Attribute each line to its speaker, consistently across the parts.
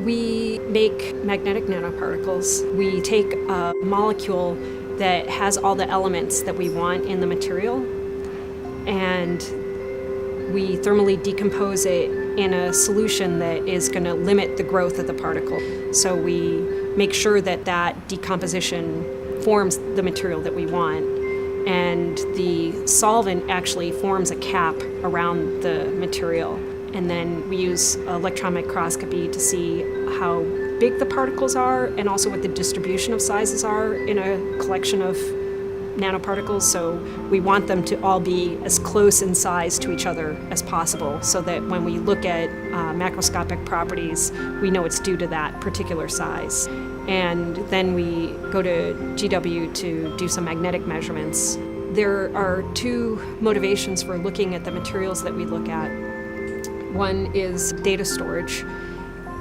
Speaker 1: We make magnetic nanoparticles. We take a molecule that has all the elements that we want in the material, and we thermally decompose it in a solution that is going to limit the growth of the particle. So we make sure that that decomposition forms the material that we want, and the solvent actually forms a cap around the material. And then we use electron microscopy to see how big the particles are and also what the distribution of sizes are in a collection of nanoparticles. So we want them to all be as close in size to each other as possible, so that when we look at macroscopic properties, we know it's due to that particular size. And then we go to GW to do some magnetic measurements. There are two motivations for looking at the materials that we look at. One is data storage.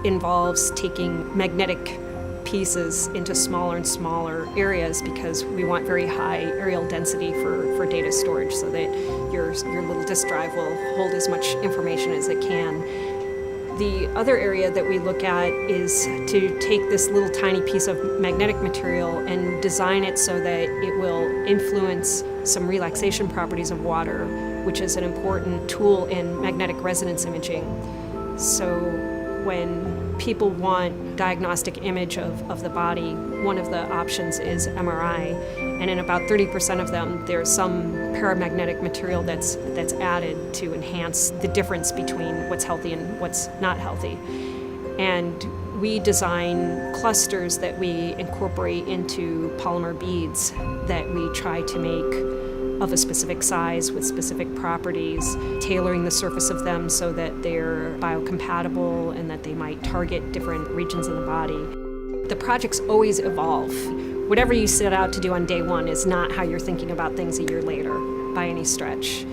Speaker 1: Involves taking magnetic pieces into smaller and smaller areas because we want very high areal density for data storage, so that your little disk drive will hold as much information as it can. The other area that we look at is to take this little tiny piece of magnetic material and design it so that it will influence some relaxation properties of water, which is an important tool in magnetic resonance imaging. So when people want diagnostic image of the body, one of the options is MRI, and in about 30% of them, there's some paramagnetic material that's added to enhance the difference between what's healthy and what's not healthy. And we design clusters that we incorporate into polymer beads that we try to make of a specific size with specific properties, tailoring the surface of them so that they're biocompatible and that they might target different regions of the body. The projects always evolve. Whatever you set out to do on day one is not how you're thinking about things a year later by any stretch.